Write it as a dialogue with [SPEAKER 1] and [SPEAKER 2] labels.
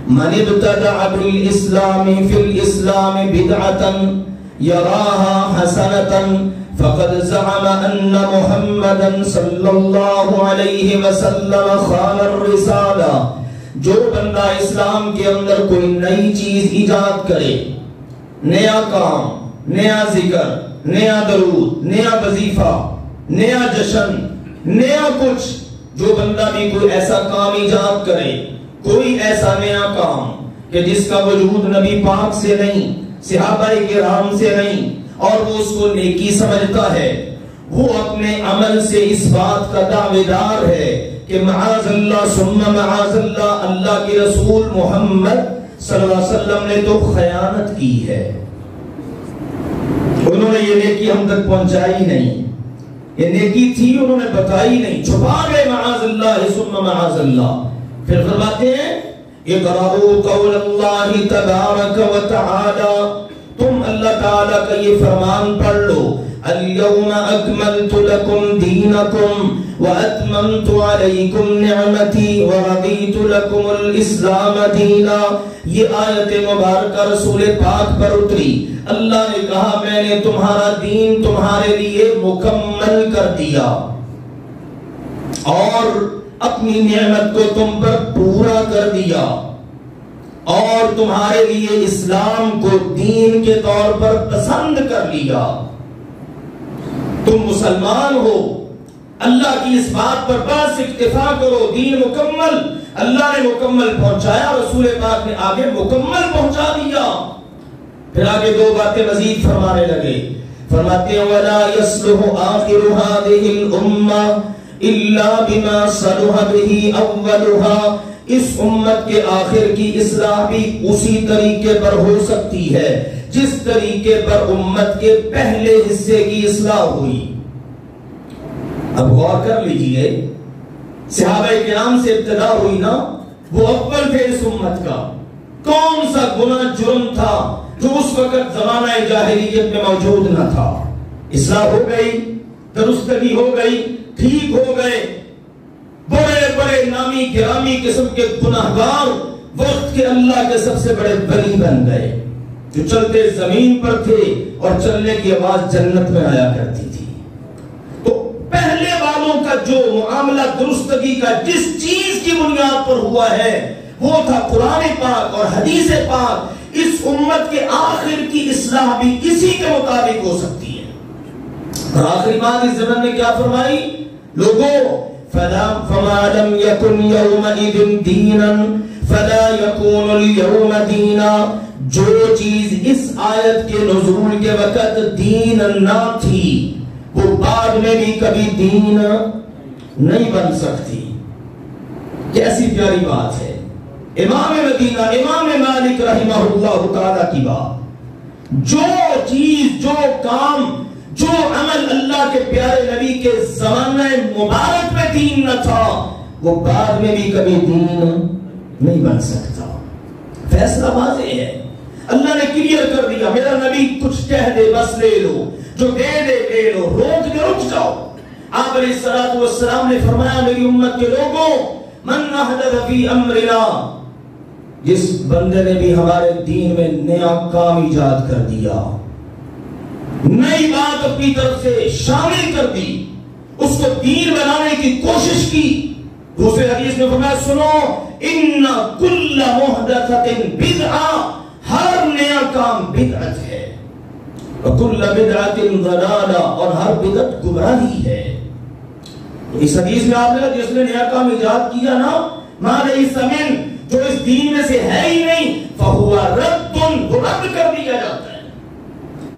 [SPEAKER 1] من ابتدع بالاسلام فی الاسلام بدعتا یراها حسنتا فقد زعم ان محمدا صلی اللہ علیہ وسلم خان الرسالہ. جو بندہ اسلام کے اندر کوئی نئی چیز ایجاد کرے، نیا کام، نیا ذکر، نیا درود، نیا وظیفہ، نیا جشن، نیا کچھ، جو بندہ بھی کوئی ایسا کام ایجاد کرے، کوئی ایسا نیا کام کہ جس کا وجود نبی پاک سے نہیں، صحابہ کرام سے نہیں، اور وہ اس کو نیکی سمجھتا ہے، وہ اپنے عمل سے اس بات کا دعویدار ہے کہ معاذ اللہ ثم معاذ اللہ، اللہ کے رسول محمد صلی اللہ علیہ وسلم نے تو خیانت کی ہے، انہوں نے یہ نیکی ہم تک پہنچائی نہیں، یہ نیکی تھی انہوں نے بتائی نہیں، چھپا گئے معاذ اللہ ثم معاذ اللہ. پھر فرماتے ہیں اقرأوا قول اللہ تبارک و تعالی، تم اللہ تعالیٰ کا یہ فرمان پڑھ لو، اليوم اکملت لکم دینکم واتممت علیکم نعمتی ورضیت لکم الاسلام دینا. یہ آیت مبارکہ رسول پاک پر اتری، اللہ نے کہا میں نے تمہارا دین تمہارے لیے مکمل کر دیا اور اپنی نعمت کو تم پر پورا کر دیا، اور تمہارے لیے اسلام کو دین کے طور پر پسند کر لیا. تم مسلمان ہو، اللہ کی اس بات پر بس اکتفا کرو، دین مکمل اللہ نے مکمل پہنچایا، رسول پاک نے آگے مکمل پہنچا دیا. پھر آگے دو باتیں مزید فرمانے لگے، فرماتے ہیں وَلَا يَصْلُحُ آخِرُ هَذِهِ الْأُمَّةِ إِلَّا بِمَا صَلُحَ بِهِ أَوَّلُهَا. اس امت کے آخر کی اصلاح بھی اسی طریقے پر ہو سکتی ہے جس طریقے پر امت کے پہلے حصے کی اصلاح ہوئی. اب غور کر لیجئے، صحابہ کرام سے ابتدا ہوئی نا، وہ اول تھے اس امت کا. کون سا گناہ جرم تھا جو اس وقت زمانہ جاہلیت میں موجود نہ تھا؟ اصلاح ہو گئی، درستگی ہو گئی، ٹھیک ہو گئے. بڑے بڑے نامی گرامی قسم کے گناہگار وقت کے اللہ کے سب سے بڑے ولی بن گئے، جو چلتے زمین پر تھے اور چلنے کی آواز جنت میں آیا کرتی تھی. تو پہلے والوں کا جو معاملہ درستگی کا جس چیز کی بنیاد پر ہوا ہے وہ تھا قرآن پاک اور حدیث پاک. اس امت کے آخر کی اصلاح بھی اسی کے مطابق ہو سکتی ہے. اور آخری بات اس زمن نے کیا فرمائی؟ لوگوں فَمَا لَمْ يَكُنْ يَوْمَئِذٍ دِينًا فَلَا يَكُونُ الْيَوْمَ دِينًا. جو چیز اس آیت کے نزول کے وقت دین نہ تھی وہ بعد میں بھی کبھی دین نہیں بن سکتی. کیسی پیاری بات ہے. امام مدینہ امام مالک رحمہ اللہ تعالیٰ کی بات، جو چیز، جو کام، جو عمل اللہ کے پیارے نبی کے زمانہ مبارک میں دین نہ تھا وہ بعد میں بھی کبھی دین نہیں بن سکتا. فیصلہ واضح ہے، اللہ نے کلیئر کر دیا. میرا نبی کچھ کہہ دے بس لے لو، جو دے دے لے لو، روک دے رک جاؤ. آپ علیہ الصلوۃ والسلام نے فرمایا میری امت کے لوگوں من احدث فی امرنا، جس بندے نے بھی ہمارے دین میں نیا کام ایجاد کر دیا، نئی بات اپنی طرف سے شامل کر دی، اس کو دین بنانے کی کوشش کی. دوسرے حدیث میں فرمایا سنو ان کل محدثۃ بدعہ، ہر نیا کام بدعت ہے، وکل بدعۃ ضلالہ، اور ہر بدعت گمراہی ہے. اس حدیث میں آپ نے جس نے نیا کام ایجاد کیا نا، ما لیس من، جو اس دین